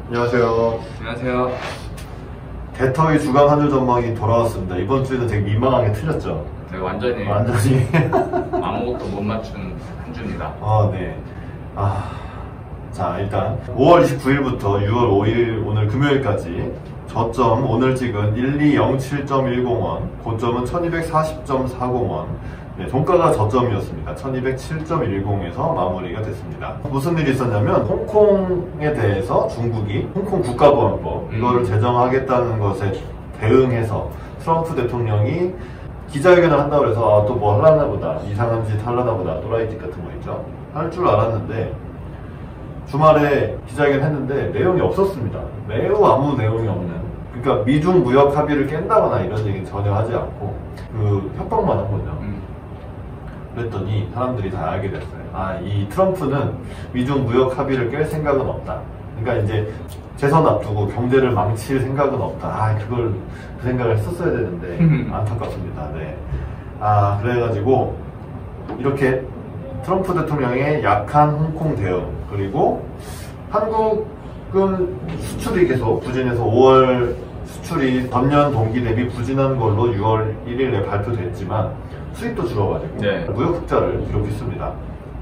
안녕하세요. 안녕하세요. 대터위 주간 환율 전망이 돌아왔습니다. 이번 주에는 되게 민망하게 틀렸죠? 네, 완전히 아무것도 못 맞춘 한 주입니다. 네. 자, 일단 5월 29일부터 6월 5일 오늘 금요일까지 저점 오늘 찍은 1207.10원, 고점은 1240.40원, 네, 종가가 저점이었습니다. 1207.10에서 마무리가 됐습니다. 무슨 일이 있었냐면 홍콩에 대해서 중국이 홍콩 국가보안법 이거를 제정하겠다는 것에 대응해서 트럼프 대통령이 기자회견을 한다고 해서 또 뭐 하려나 보다, 이상한 짓 하려나 보다, 또라이 짓 같은 거 있죠, 할 줄 알았는데 주말에 기자회견 했는데 내용이 없었습니다. 매우 아무 내용이 없는, 그러니까 미중 무역 합의를 깬다거나 이런 얘기는 전혀 하지 않고 그 협박만 한 거죠. 그랬더니 사람들이 다 알게 됐어요. 이 트럼프는 미중 무역 합의를 깰 생각은 없다. 그러니까 이제 재선 앞두고 경제를 망칠 생각은 없다. 그 생각을 했었어야 되는데 안타깝습니다. 네. 그래가지고 이렇게 트럼프 대통령의 약한 홍콩 대응, 그리고 한국은 수출이 계속 부진해서 5월 수출이 전년 동기 대비 부진한 걸로 6월 1일에 발표됐지만 수입도 줄어가지고 무역 흑자를 기록했습니다.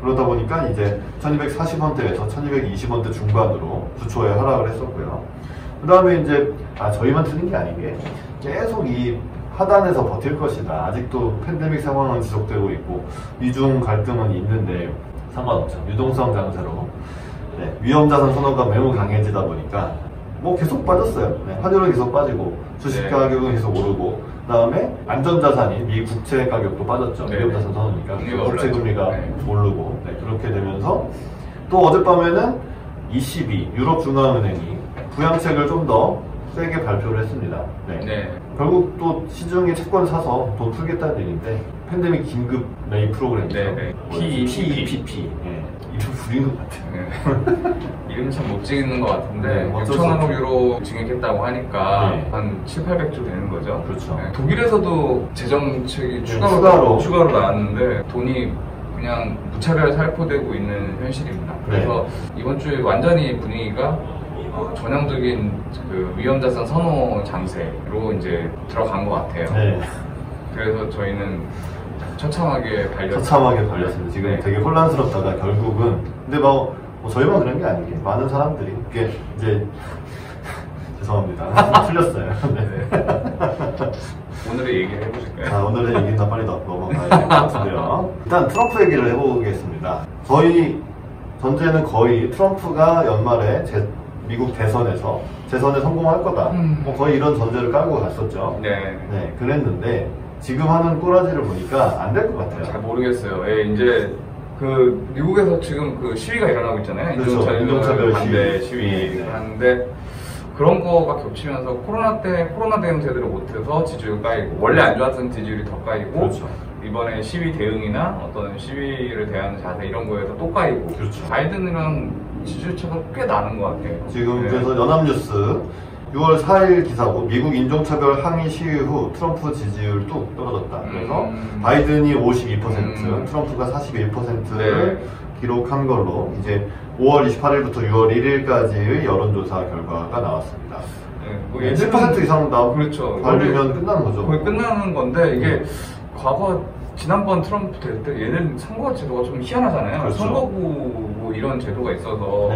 그러다 보니까 이제 1240원대에서 1220원대 중반으로 주초에 하락을 했었고요. 그 다음에 이제 저희만 틀린 게 아니게 계속 이 하단에서 버틸 것이다. 아직도 팬데믹 상황은 지속되고 있고 미중 갈등은 있는데 상관없죠. 유동성 장세로 위험자산 선호가 매우 강해지다 보니까 뭐 계속 빠졌어요. 환율은 계속 빠지고 주식 가격은 계속 오르고, 그 다음에 안전자산인 미 국채 가격도 빠졌죠. 위험자산 선호니까 국채 금리가 오르고, 그렇게 되면서 또 어젯밤에는 ECB 유럽 중앙은행이 부양책을 좀 더 세게 발표를 했습니다. 결국 또 시중에 채권 사서 돈 풀겠다는 얘기인데 팬데믹 긴급 레이 프로그램이죠. PEPP. 이름 부린 것 같아요. 이름 참 못 지는 것 같은데 6천억 유로 증액했다고 하니까 한 7,800조 되는 거죠. 그렇죠. 독일에서도 재정책이 추가로 나왔는데 돈이 그냥 무차별 살포되고 있는 현실입니다. 그래서 이번 주에 완전히 분위기가 전형적인 그 위험자산 선호 장세로 이제 들어간 것 같아요. 그래서 저희는 처참하게 발렸습니다. 지금 되게 혼란스럽다가 결국은, 근데 저희만 그런 게 아니게 많은 사람들이 이게 이제 죄송합니다. 틀렸어요. 오늘의 얘기를 해보실까요? 오늘의 얘기는 더 빨리 넘어가야 될 것 같은데요. 일단 트럼프 얘기를 해보겠습니다. 저희 전제는 거의 트럼프가 연말에 미국 대선에서 재선에 성공할 거다. 거의 이런 전제를 깔고 갔었죠. 그랬는데 지금 하는 꼬라지를 보니까 안 될 것 같아요. 잘 모르겠어요. 이제 그 미국에서 지금 그 시위가 일어나고 있잖아요. 인종차별 반대 시위 하는데 그런 거가 겹치면서 코로나 대응 제대로 못해서 지지율 까이고, 원래 안 좋았던 지지율이 더 까이고, 이번에 시위 대응이나 어떤 시위를 대하는 자세 이런 거에서 또 까이고, 바이든이랑 지지율 차가 꽤 나는 것 같아요. 지금 그래서 연합뉴스 6월 4일 기사고, 미국 인종차별 항의 시위 후 트럼프 지지율 뚝 떨어졌다. 그래서 바이든이 52%, 트럼프가 41%를 기록한 걸로 이제 5월 28일부터 6월 1일까지의 여론조사 결과가 나왔습니다. 7% 이상 나오면 끝나는 거죠. 거의 끝나는 건데, 이게 지난번 트럼프 될 때 얘는 선거 제도가 좀 희한하잖아요. 선거구 뭐 이런 제도가 있어서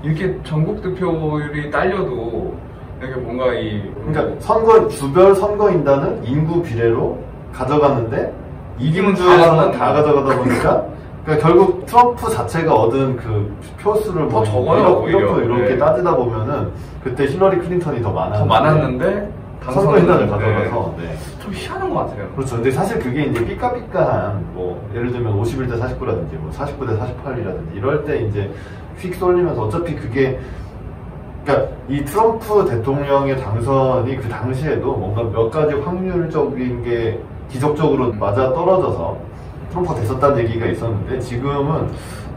이렇게 전국 득표율이 딸려도 이렇게 뭔가 그러니까 주별 선거인단은 인구 비례로 가져갔는데 이기는 주에서는 다 가져가다 보니까 그러니까 결국 트럼프 자체가 얻은 그 표수를 더 적어요. 이렇게 따지다 보면은 그때 힐러리 클린턴이 더 많았는데 선거인단을 가져가서 좀 희한한 것 같아요. 그렇죠. 근데 사실 그게 이제 삐까삐까한 예를 들면 51대 49라든지 49대 48이라든지 이럴 때 이제 휙 쏠리면서 어차피 그게 그러니까 이 트럼프 대통령의 당선이 그 당시에도 뭔가 몇 가지 확률적인 게 기적적으로 맞아 떨어져서 트럼프가 됐었다는 얘기가 있었는데 지금은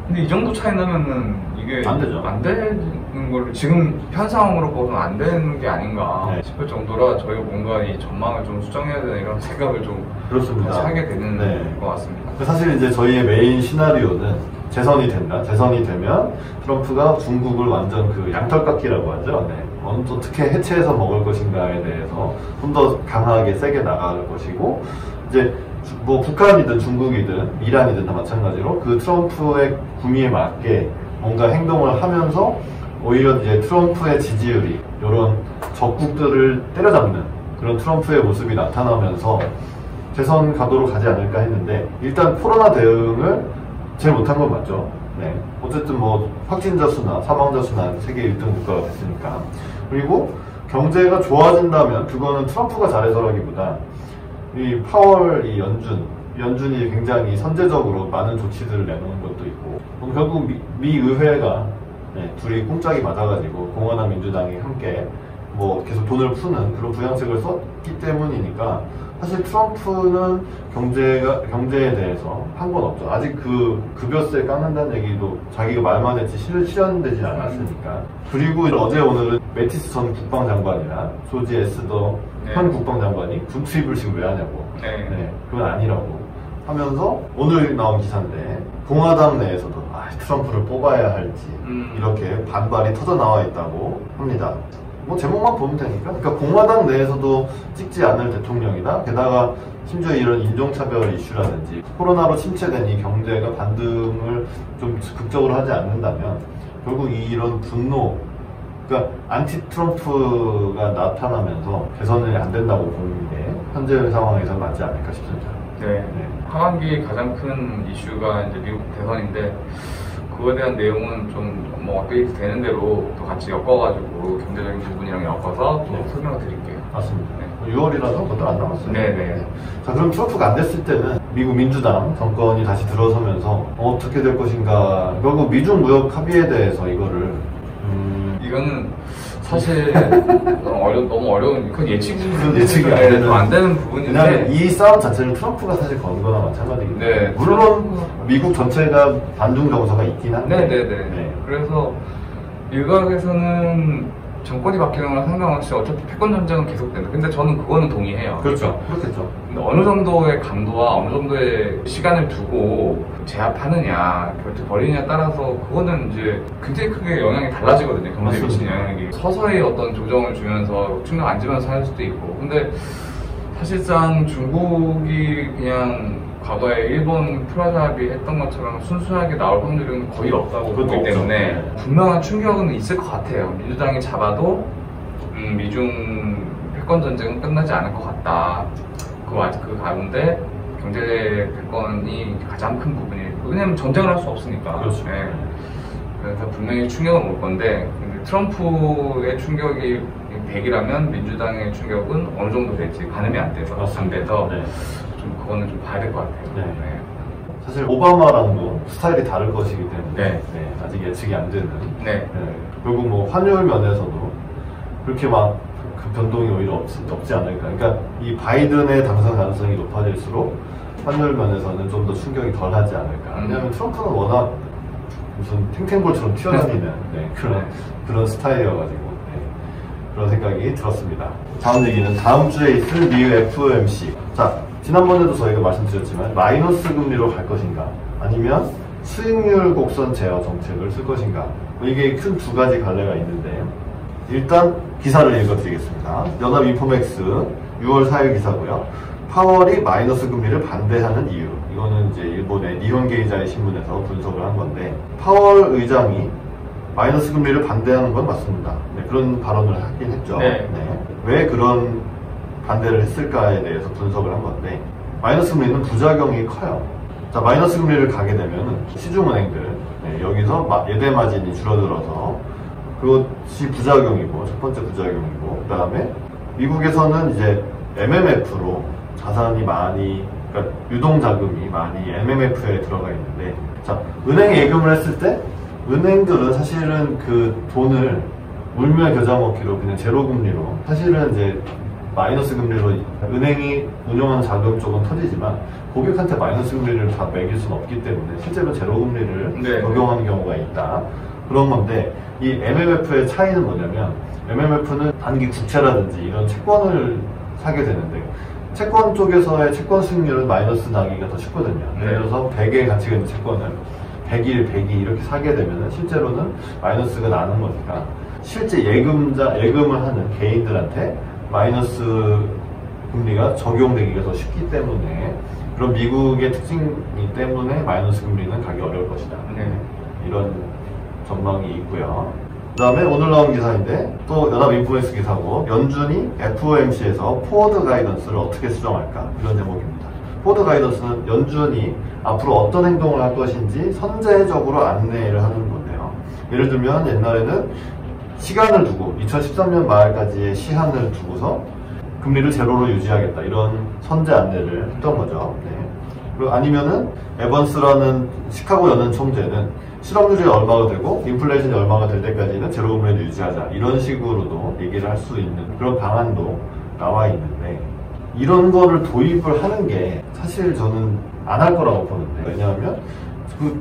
근데 이 정도 차이 나면은 이게 안 되죠. 안 되는 걸로 지금 현 상황으로 보면 안 되는 게 아닌가 싶을 정도라 저희가 뭔가 이 전망을 좀 수정해야 되는 이런 생각을 좀 그렇습니다. 하게 되는 것 같습니다. 사실 이제 저희의 메인 시나리오는 재선이 된다. 재선이 되면 트럼프가 중국을 완전 그 양털깎기라고 하죠. 네. 어떻게 해체해서 먹을 것인가에 대해서 좀 더 강하게 세게 나갈 것이고, 이제 뭐 북한이든 중국이든 이란이든 다 마찬가지로 그 트럼프의 구미에 맞게 뭔가 행동을 하면서 오히려 이제 트럼프의 지지율이 이런 적국들을 때려잡는 그런 트럼프의 모습이 나타나면서 재선 가도로 가지 않을까 했는데, 일단 코로나 대응을 제일 못한 건 맞죠. 네. 어쨌든 뭐 확진자 수나 사망자 수나 세계 1등 국가가 됐으니까. 그리고 경제가 좋아진다면 그거는 트럼프가 잘해서라기보다 이 파월 이 연준이 굉장히 선제적으로 많은 조치들을 내놓은 것도 있고, 결국 미 의회가 둘이 꽁짝이 맞아가지고 공화당 민주당이 함께 뭐 계속 돈을 푸는 그런 부양책을 썼기 때문이니까, 사실 트럼프는 경제에 대해서 한 건 없죠. 아직 그 급여세 깎는다는 얘기도 자기가 말만 했지 실현되진 않았으니까. 그리고 어제 오늘은 매티스 전 국방장관이나 조지 에스더 현 국방장관이 군 투입을 지금 왜 하냐고. 네, 그건 아니라고 하면서 오늘 나온 기사인데, 공화당 내에서도 트럼프를 뽑아야 할지 이렇게 반발이 터져 나와 있다고 합니다. 뭐 제목만 보면 되니까. 그러니까 공화당 내에서도 찍지 않을 대통령이다. 게다가 심지어 이런 인종차별 이슈라든지 코로나로 침체된 이 경제가 반등을 좀 극적으로 하지 않는다면 결국 이런 분노, 그러니까 안티 트럼프가 나타나면서 개선이 안 된다고 보는 게 현재 상황에서 맞지 않을까 싶습니다. 네. 하반기 가장 큰 이슈가 이제 미국 대선인데, 그거에 대한 내용은 좀 뭐 업데이트 되는 대로 또 같이 엮어가지고 경제적인 부분이랑 엮어서 또 설명을 드릴게요. 맞습니다. 6월이라서 그것도 안 남았어요. 네네. 자, 그럼 트럼프가 안 됐을 때는 미국 민주당 정권이 다시 들어서면서 어떻게 될 것인가. 결국 미중 무역 합의에 대해서 이거는 사실 너무 어려운, 그건 예측이 안 되는 부분인데, 왜냐하면 이 싸움 자체는 트럼프가 사실 건 거나 마찬가지입니다. 네, 물론 미국 전체가 반중 정서가 있긴 한데. 네. 그래서 일각에서는 정권이 바뀌는 거랑 상관없이 어차피 패권 전쟁은 계속된다. 근데 저는 그거는 동의해요. 그렇죠. 그렇겠죠. 근데 어느 정도의 강도와 어느 정도의 시간을 두고 제압하느냐, 결투 벌이느냐에 따라서 그거는 이제 굉장히 크게 영향이 달라지거든요. 경제에 미치는 영향이. 서서히 어떤 조정을 주면서 충격 안 주면서 할 수도 있고. 근데 사실상 중국이 그냥 과거에 일본 프라자합의 했던 것처럼 순수하게 나올 확률은 거의 없다고 보기 때문에 분명한 충격은 있을 것 같아요. 민주당이 잡아도 미중 패권 전쟁은 끝나지 않을 것 같다. 그 가운데 경제 패권이 가장 큰 부분이에요. 왜냐면 전쟁을 할 수 없으니까. 그렇죠. 네. 그래서 분명히 충격은 올 건데, 트럼프의 충격이 100이라면 민주당의 충격은 어느 정도 될지 가늠이 안 돼서 좀 그거는 좀 봐야 될 것 같아요. 네. 사실 오바마랑도 스타일이 다를 것이기 때문에 네. 아직 예측이 안 되는. 결국 뭐 환율 면에서도 그렇게 막 그 변동이 오히려 없지 않을까. 그러니까 이 바이든의 당선 가능성이 높아질수록 환율 면에서는 좀 더 충격이 덜하지 않을까. 왜냐하면 트럼프는 워낙 무슨 탱탱볼처럼 튀어나오는 그런 스타일이어가지고 그런 생각이 들었습니다. 다음 얘기는 다음 주에 있을 미국 FOMC. 자, 지난번에도 저희가 말씀드렸지만 마이너스 금리로 갈 것인가, 아니면 수익률 곡선 제어 정책을 쓸 것인가, 이게 큰 두 가지 갈래가 있는데, 일단 기사를 읽어드리겠습니다. 연합 인포맥스 6월 4일 기사고요. 파월이 마이너스 금리를 반대하는 이유. 이거는 이제 일본의 니혼게이자의 신문에서 분석을 한 건데, 파월 의장이 마이너스 금리를 반대하는 건 맞습니다. 그런 발언을 하긴 했죠. 왜 그런 반대를 했을까에 대해서 분석을 한 건데, 마이너스 금리는 부작용이 커요. 자, 마이너스 금리를 가게 되면 시중은행들 여기서 예대 마진이 줄어들어서 그것이 부작용이고, 첫 번째 부작용이고, 그 다음에 미국에서는 이제 MMF로 자산이 많이, 그러니까 유동자금이 많이 MMF에 들어가 있는데, 자, 은행에 예금을 했을 때 은행들은 사실은 그 돈을 물며 겨자 먹기로 그냥 제로 금리로, 사실은 이제 마이너스 금리로 은행이 운영하는 자금 쪽은 터지지만 고객한테 마이너스 금리를 다 매길 수는 없기 때문에 실제로 제로 금리를 적용하는 경우가 있다. 그런 건데, 이 MMF의 차이는 뭐냐면, MMF는 단기 국채라든지 이런 채권을 사게 되는데, 채권 쪽에서의 채권 수익률은 마이너스 나기가 더 쉽거든요. 예를 들어서 100의 가치가 있는 채권을 100일, 102 이렇게 사게 되면 실제로는 마이너스가 나는 거니까 실제 예금을 하는 개인들한테 마이너스 금리가 적용되기가 더 쉽기 때문에 그런 미국의 특징이 때문에 마이너스 금리는 가기 어려울 것이다. 이런 전망이 있고요. 그 다음에 오늘 나온 기사인데 또 연합인플루언스 기사고 연준이 FOMC에서 포워드 가이던스를 어떻게 수정할까 이런 제목입니다. 포워드 가이던스는 연준이 앞으로 어떤 행동을 할 것인지 선제적으로 안내를 하는 건데요. 예를 들면 옛날에는 시간을 두고 2013년 말까지의 시한을 두고서 금리를 제로로 유지하겠다 이런 선제 안내를 했던 거죠. 그리고 아니면은 에번스라는 시카고 연은 총재는 실업률이 얼마가 되고 인플레이션이 얼마가 될 때까지는 제로 금리를 유지하자 이런 식으로도 얘기를 할 수 있는 그런 방안도 나와 있는데 이런 거를 도입을 하는 게 사실 저는 안 할 거라고 보는데 왜냐하면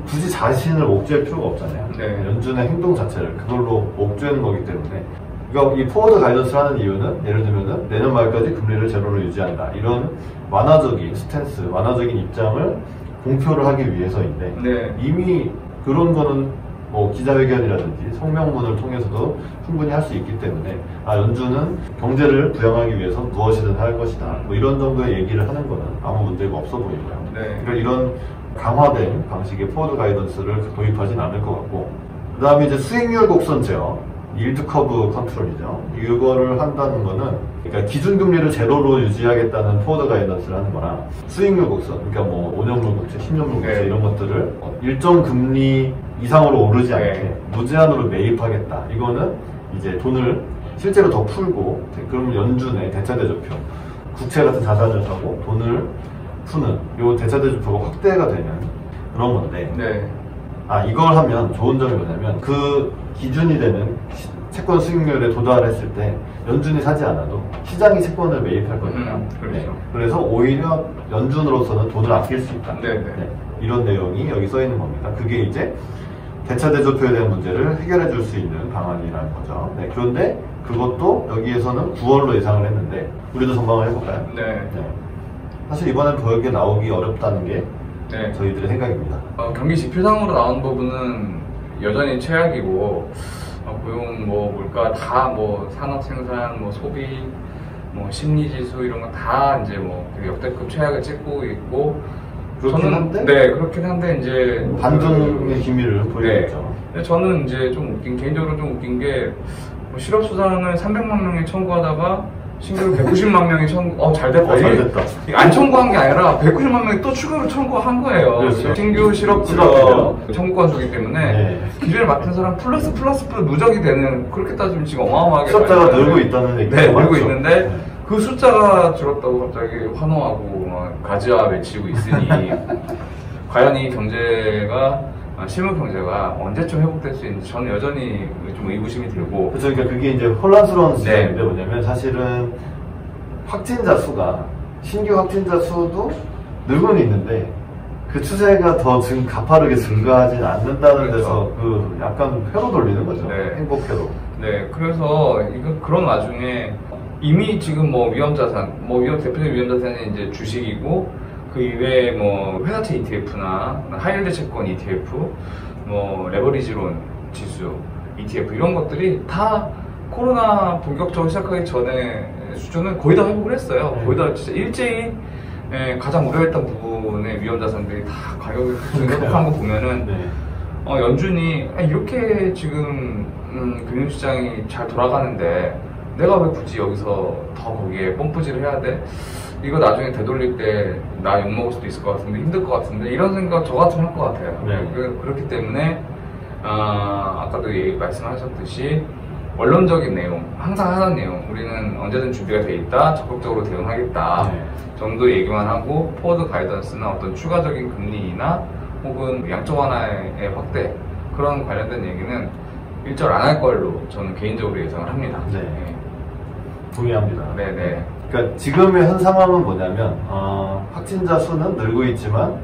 굳이 자신을 옥죄할 필요가 없잖아요. 연준의 행동 자체를 그걸로 옥죄는 거기 때문에 그러니까 이 포워드 가이던스를 하는 이유는 예를 들면은 내년 말까지 금리를 제로로 유지한다 이런 완화적인 스탠스, 완화적인 입장을 공표를 하기 위해서인데 이미 그런 거는 뭐 기자회견이라든지 성명문을 통해서도 충분히 할 수 있기 때문에 연준은 경제를 부양하기 위해서 무엇이든 할 것이다 뭐 이런 정도의 얘기를 하는 거는 아무 문제가 없어 보이고요. 그러니까 이런 강화된 방식의 포워드 가이던스를 도입하진 않을 것 같고 그 다음에 이제 수익률 곡선 제어 일드 커브 컨트롤이죠. 이거를 한다는 거는 그러니까 기준금리를 제로로 유지하겠다는 포워드 가이던스를 하는 거랑 수익률 곡선, 그러니까 뭐 5년물 국채, 10년물 국채 이런 것들을 일정 금리 이상으로 오르지 않게 무제한으로 매입하겠다. 이거는 이제 돈을 실제로 더 풀고 그러면 연준의 대차대조표, 국채 같은 자산을 사고 돈을 푸는 요 대차대조표가 확대가 되는 그런 건데 이걸 하면 좋은 점이 뭐냐면 그 기준이 되는 채권 수익률에 도달했을 때 연준이 사지 않아도 시장이 채권을 매입할 거니까 그래서 오히려 연준으로서는 돈을 아낄 수 있다. 이런 내용이 여기 써 있는 겁니다. 그게 이제 대차대조표에 대한 문제를 해결해 줄 수 있는 방안이라는 거죠. 그런데 그것도 여기에서는 9월로 예상을 했는데 우리도 전망을 해볼까요? 사실 이번엔 그게 나오기 어렵다는 게 저희들의 생각입니다. 경기 지표상으로 나온 부분은 여전히 최악이고 고용, 물가 다 산업 생산, 소비, 심리 지수 이런 거 다 이제 역대급 최악을 찍고 있고 그렇긴 한데? 그렇긴 한데 이제 반등의 기미를 보이겠죠. 저는 이제 좀 개인적으로 좀 웃긴 게 실업 수당을 300만 명이 청구하다가 신규로 190만 명이 잘 됐다. 잘 됐다. 안 청구한 게 아니라 190만 명이 또 추가로 청구한 거예요. 그렇죠. 신규 실업자 청구 건수기 때문에 기준을 맡은 사람 플러스 누적이 되는 그렇게 따지면 지금 어마어마하게 숫자가 늘고 있다는 얘기가 늘고 있는데 그 숫자가 줄었다고 갑자기 환호하고 가지와 외치고 있으니 과연 이 경제가 실물 경제가 언제쯤 회복될 수 있는지 저는 여전히 좀 의구심이 들고 그렇죠. 그러니까 그게 이제 혼란스러운 지점인데 뭐냐면 사실은 신규 확진자 수도 늘고는 있는데 그 추세가 더 지금 가파르게 증가하진 않는다는 데서 그 약간 회로 돌리는 거죠. 행복회로. 그래서 그런 와중에 이미 지금 위험자산, 대표적인 위험자산이 이제 주식이고 그 이외에 회사채 ETF나 하이힐드 채권 ETF, 레버리지론 지수 ETF 이런 것들이 다 코로나 본격적으로 시작하기 전에 수준은 거의 다 회복을 했어요. 거의 다 진짜 일제히 가장 우려했던 부분의 위험자산들이 다 가격이 회복한 거 보면은 연준이 이렇게 지금 금융시장이 잘 돌아가는데 내가 왜 굳이 여기서 더 거기에 펌프질을 해야 돼? 이거 나중에 되돌릴 때 나 욕먹을 수도 있을 것 같은데 힘들 것 같은데 이런 생각 저 같으면 할 것 같아요. 그렇기 때문에 아까도 말씀하셨듯이 원론적인 내용, 항상 하는 내용 우리는 언제든 준비가 돼 있다, 적극적으로 대응하겠다 정도 얘기만 하고 포워드 가이던스나 어떤 추가적인 금리나 혹은 양적 완화의 확대 그런 관련된 얘기는 일절 안 할 걸로 저는 개인적으로 예상을 합니다. 동의합니다. 그러니까 지금의 현 상황은 뭐냐면 확진자 수는 늘고 있지만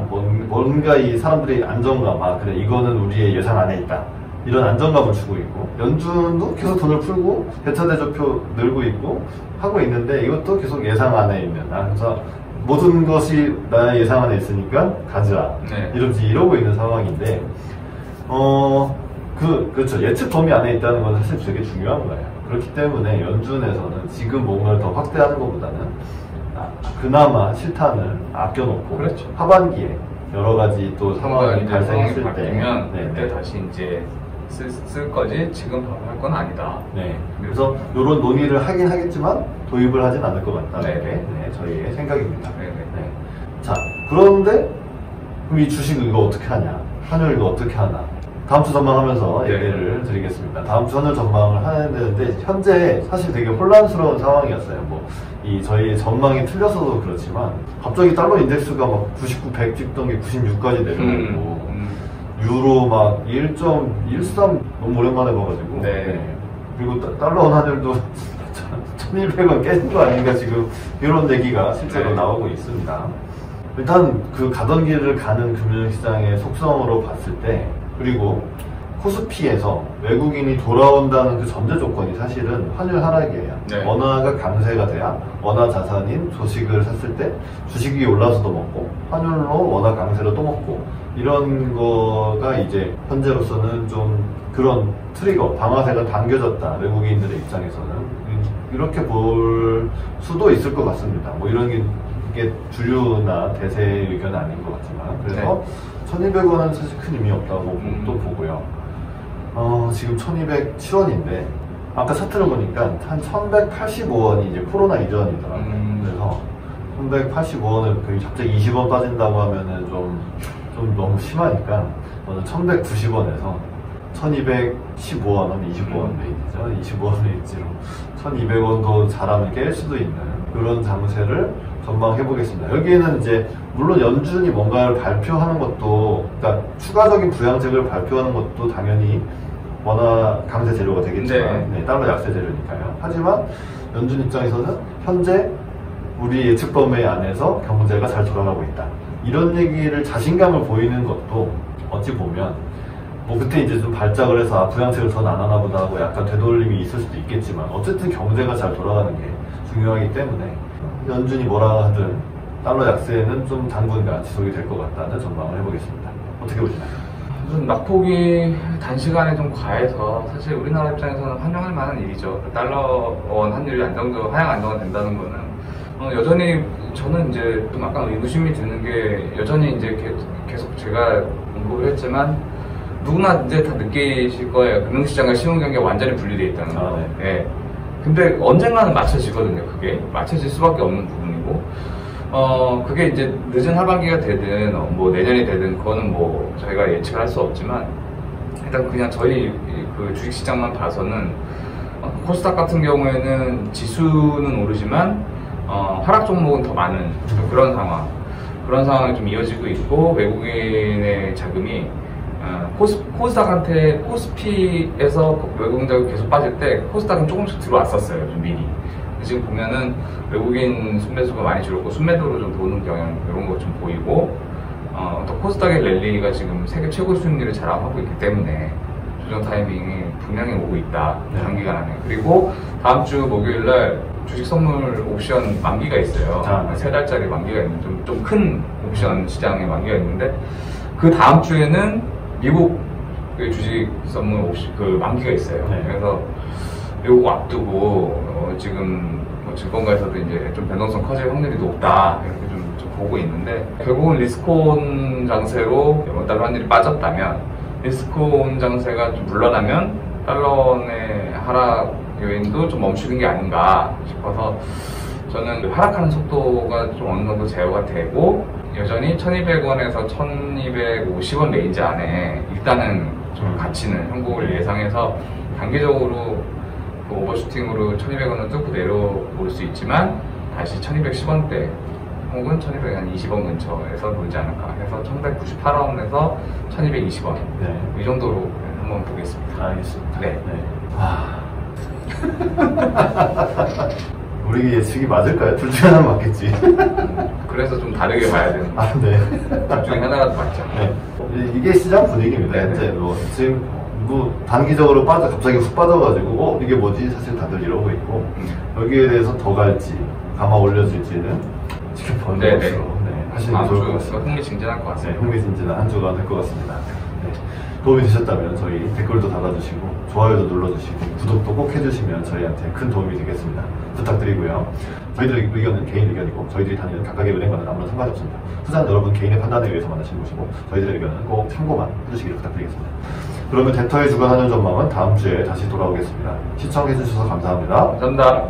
뭔가 이 사람들이 안정감, 그래 이거는 우리의 예상 안에 있다 이런 안정감을 주고 있고, 연준도 계속 돈을 풀고 대차대조표 늘고 있고 하고 있는데, 이것도 계속 예상 안에 있는, 그래서 모든 것이 나의 예상 안에 있으니까 가져라, 네. 이러고 있는 상황인데, 그렇죠. 예측 범위 안에 있다는 건 사실 되게 중요한 거예요. 그렇기 때문에 연준에서는 지금 뭔가를 더 확대하는 것보다는 그나마 실탄을 아껴놓고, 그렇죠. 하반기에 여러 가지 또 상황이 발생했을 때, 바뀌면 그때 다시 이제 쓸 거지 지금 바로 할 건 아니다. 네. 그래서 이런 논의를 하긴 하겠지만 도입을 하진 않을 것 같다는 게 저희의 생각입니다. 네. 자, 그런데 그럼 이 주식 이거 어떻게 하냐? 환율 이거 어떻게 하나? 다음 주 전망하면서 얘기를 드리겠습니다. 다음 주 환율 전망을 해야 되는데, 현재 사실 되게 혼란스러운 상황이었어요. 이 저희 전망이 틀렸어도 그렇지만, 갑자기 달러 인덱스가 막 99, 100 찍던 게 96까지 내려오고, 유로 막 1.13 너무 오랜만에 봐가지고, 그리고 달러 환율도 1200원 깨진 거 아닌가 지금, 이런 얘기가 실제로 나오고 있습니다. 일단 그 가던 길을 가는 금융시장의 속성으로 봤을 때, 그리고 코스피에서 외국인이 돌아온다는 그 전제 조건이 사실은 환율 하락이에요. 원화가 강세가 돼야 원화 자산인 주식을 샀을 때 주식이 올라서도 먹고, 환율로 원화 강세로 또 먹고, 이런 거가 이제 현재로서는 좀 그런 트리거, 방아쇠가 당겨졌다, 외국인들의 입장에서는 이렇게 볼 수도 있을 것 같습니다. 이런 게 주류나 대세의 의견은 아닌 것 같지만, 그래서 1200원은 사실 큰 의미 없다고 또 보고요. 지금 1207원인데, 아까 차트를 보니까 한 1185원이 이제 코로나 이전이더라고요. 그래서 1185원을 갑자기 20원 빠진다고 하면은 좀 너무 심하니까, 저는 1190원에서 1215원은 25원 레인지죠. 25원 레인지로 1200원도 잘하면 깰 수도 있는 그런 장세를 전망해보겠습니다. 여기에는 이제 물론 연준이 뭔가를 발표하는 것도, 그러니까 추가적인 부양책을 발표하는 것도 당연히 원화 강세 재료가 되겠지만, 달러 약세 재료니까요. 하지만 연준 입장에서는 현재 우리 예측 범위 안에서 경제가 잘 돌아가고 있다, 이런 얘기를 자신감을 보이는 것도 어찌 보면 그때 이제 좀 발작을 해서 부양책을 더 안 하나 보다 하고 약간 되돌림이 있을 수도 있겠지만, 어쨌든 경제가 잘 돌아가는 게 중요하기 때문에 연준이 뭐라 하든 달러 약세는 좀 당분간 지속이 될 것 같다는 전망을 해보겠습니다. 어떻게 보시나요? 좀 낙폭이 단시간에 좀 과해서 사실 우리나라 입장에서는 환영할 만한 일이죠. 달러 원 환율이 하향 안정화 된다는 거는 여전히 저는 이제 좀 약간 의구심이 드는 게, 여전히 이제 계속 제가 언급을 했지만 누구나 이제 다 느끼실 거예요. 금융시장과 신흥경제가 완전히 분리되어 있다는 거. 근데 언젠가는 맞춰지거든요. 그게 맞춰질 수밖에 없는 부분이고, 그게 이제 늦은 하반기가 되든 내년이 되든 그거는 저희가 예측을 할 수 없지만, 일단 그냥 저희 그 주식시장만 봐서는 코스닥 같은 경우에는 지수는 오르지만 하락 종목은 더 많은 그런 상황이 좀 이어지고 있고, 외국인의 자금이 코스닥한테, 코스피에서 외국인 자금이 계속 빠질 때 코스닥은 조금씩 들어왔었어요, 좀 미리. 지금 보면은 외국인 순매수가 많이 줄었고, 순매도로 좀 도는 경향, 이런 거 좀 보이고, 또 코스닥의 랠리가 지금 세계 최고 수익률을 자랑하고 있기 때문에 조정 타이밍이 분명히 오고 있다, 단기간 안에. 그리고 다음 주 목요일날 주식 선물 옵션 만기가 있어요. 3달짜리 만기가 있는, 좀 큰 옵션 시장에 만기가 있는데, 그 다음 주에는 미국 주식 선물 옵션 만기가 있어요. 그래서 요거 앞두고 지금 증권가에서도 이제 좀 변동성 커질 확률이 높다, 이렇게 좀 보고 있는데, 결국은 리스크온 장세로 달러 환율이 빠졌다면, 리스크온 장세가 좀 물러나면 달러의 하락 요인도 좀 멈추는 게 아닌가 싶어서, 저는 하락하는 속도가 좀 어느 정도 제어가 되고, 여전히 1200원에서 1250원 레인지 안에 일단은 좀 갇히는 형국을 예상해서, 단기적으로 오버슈팅으로 1200원을 뚫고 내려올 수 있지만, 다시 1210원대 혹은 1220원 근처에서 놀지 않을까 해서 1198원에서 1220원 이 정도로 한번 보겠습니다. 알겠습니다. 우리 예측이 맞을까요? 둘 중에 하나는 맞겠지. 그래서 좀 다르게 봐야 되는 거죠. 둘 중에 하나라도 맞죠. 이게 시장 분위기입니다. 현재 지금 뭐 단기적으로 갑자기 훅 빠져가지고 이게 뭐지 사실 다들 이러고 있고 여기에 대해서 더 갈지 가마 올려줄지는 지켜보는 것으로 하시는 게 좋을 것 같습니다. 흥미진진할 것 같습니다. 네, 흥미진진한 한 주가 될 것 같습니다. 네, 도움이 되셨다면 저희 댓글도 달아주시고 좋아요도 눌러주시고 구독도 꼭 해주시면 저희한테 큰 도움이 되겠습니다. 부탁드리고요. 저희들의 의견은 개인 의견이고 저희들이 다니는 각각의 은행과는 아무런 상관이 없습니다. 투자는 여러분 개인의 판단에 의해서만 하시는 것이고 저희들의 의견은 꼭 참고만 해주시기를 부탁드리겠습니다. 그러면 덴터의 주간 한일 전망은 다음 주에 다시 돌아오겠습니다. 시청해주셔서 감사합니다. 감사합니다.